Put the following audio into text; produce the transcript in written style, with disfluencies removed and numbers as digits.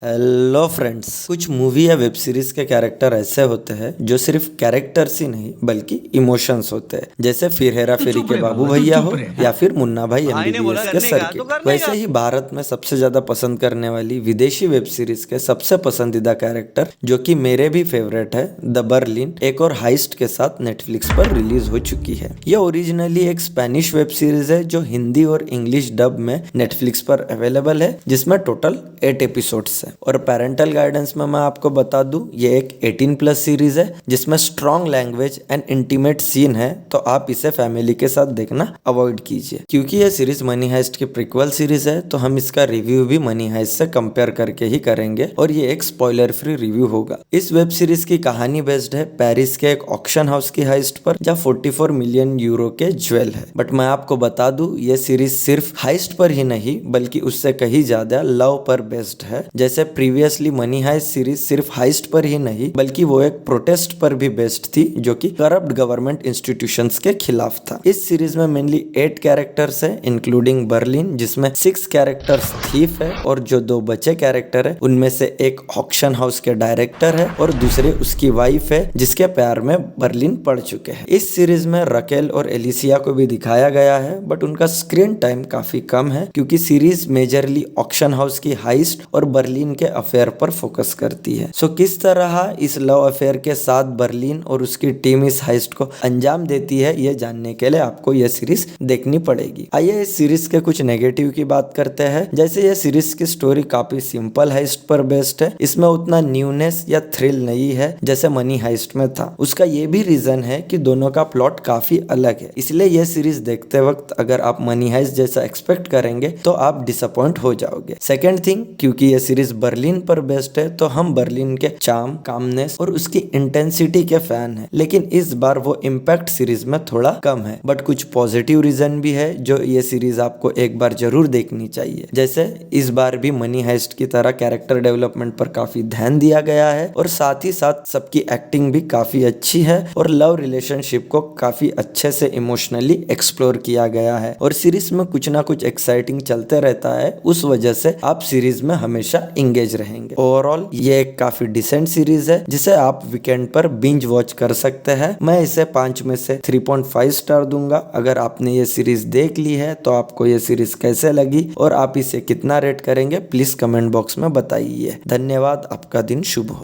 Hello friends, कुछ movie या web series के कैरेक्टर ऐसे होते हैं जो सिर्फ कैरेक्टर्स ही नहीं बल्कि इमोशंस होते हैं। जैसे फिर हेरा तू फेरी चुप के रे बाबू बाबा, तू भैया चुप हो रे। या फिर मुन्ना भाई भाई ने बोला एमबीबीएस के करने का तो सर्किट। करने वैसे का। ही भारत में सबसे ज्यादा पसंद करने वाली विदेशी वेब सीरीज के सबसे पसंदीदा कैरेक्टर जो कि मेरे भी फेवरेट है, द बर्लिन, एक और हाइस्ट के साथ नेटफ्लिक्स पर रिलीज हो चुकी है। यह ओरिजिनली एक स्पेनिश वेब सीरीज है जो हिंदी और इंग्लिश डब में नेटफ्लिक्स पर अवेलेबल है, जिसमें टोटल 8 एपिसोड्स है। और पेरेंटल गाइडेंस में मैं आपको बता दूं, ये एक 18+ सीरीज है जिसमें strong language and intimate scene है, तो आप इसे फैमिली के साथ देखना अवॉइड कीजिए। क्योंकि ये सीरीज मनी हाइस्ट की प्रीक्वल सीरीज है, तो हम इसका रिव्यू भी मनी हाइस्ट से कंपेयर करके ही करेंगे और ये एक स्पॉइलर फ्री रिव्यू होगा। इस वेब सीरीज की कहानी बेस्ड है पेरिस के एक ऑक्शन हाउस की हाइस्ट पर, जहाँ 44 मिलियन यूरो के ज्वेल है। बट मैं आपको बता दूं, ये सीरीज सिर्फ हाइस्ट पर ही नहीं बल्कि उससे कहीं ज्यादा लव पर बेस्ड है। जैसे प्रीवियसली मनी हाइस्ट सीरीज सिर्फ हाइस्ट पर ही नहीं बल्कि वो एक प्रोटेस्ट पर भी बेस्ड थी, जो कि करप्ट गवर्नमेंट इंस्टीट्यूशंस के खिलाफ था। इस सीरीज में मेनली 8 कैरेक्टर्स है इंक्लूडिंग बर्लिन, जिसमें 6 कैरेक्टर्स थीफ है और जो 2 बचे कैरेक्टर है उनमें से एक ऑक्शन हाउस के डायरेक्टर है और दूसरे उसकी वाइफ है जिसके प्यार में बर्लिन पड़ चुके हैं। इस सीरीज में रकेल और एलिसिया को भी दिखाया गया है, बट उनका स्क्रीन टाइम काफी कम है क्योंकि सीरीज मेजरली ऑक्शन हाउस की हाइस्ट और बर्लिन के अफेयर पर फोकस करती है। सो किस तरह इस लव अफेयर के साथ बर्लिन और उसकी टीम इस हाइस्ट को अंजाम देती है, ये जानने के लिए आपको यह सीरीज देखनी पड़ेगी। आइए इस सीरीज के कुछ नेगेटिव की बात करते हैं। जैसे ये सीरीज की स्टोरी काफी सिंपल हाइस्ट पर बेस्ड है, इसमें उतना न्यूनेस या थ्रिल नहीं है जैसे मनी हाइस्ट में था। उसका ये भी रीजन है कि दोनों का प्लॉट काफी अलग है, इसलिए यह सीरीज देखते वक्त अगर आप मनी हाइस्ट जैसा एक्सपेक्ट करेंगे तो आप डिसअपॉइंट हो जाओगे। सेकेंड थिंग, क्योंकि यह सीरीज बर्लिन पर बेस्ड है तो हम बर्लिन के चार्म, कामनेस और उसकी इंटेंसिटी के फैन हैं, लेकिन इस बार वो इम्पैक्ट सीरीज में थोड़ा कम है। बट कुछ पॉजिटिव रीजन भी है जो ये सीरीज आपको एक बार जरूर देखनी चाहिए। जैसे इस बार भी मनी हाइस्ट की तरह कैरेक्टर डेवलपमेंट पर काफी ध्यान दिया गया है और साथ ही साथ सबकी एक्टिंग भी काफी अच्छी है और लव रिलेशनशिप को काफी अच्छे से इमोशनली एक्सप्लोर किया गया है और सीरीज में कुछ ना कुछ एक्साइटिंग चलते रहता है। उस वजह से आप सीरीज में हमेशा इंगेज रहेंगे। ओवरऑल ये एक काफी डिसेंट सीरीज है जिसे आप वीकेंड पर बिंज वॉच कर सकते हैं। मैं इसे 5 में से 3.5 स्टार दूंगा। अगर आपने ये सीरीज देख ली है तो आपको ये सीरीज कैसे लगी और आप इसे कितना रेट करेंगे, प्लीज कमेंट बॉक्स में बताइए। धन्यवाद, आपका दिन शुभ हो।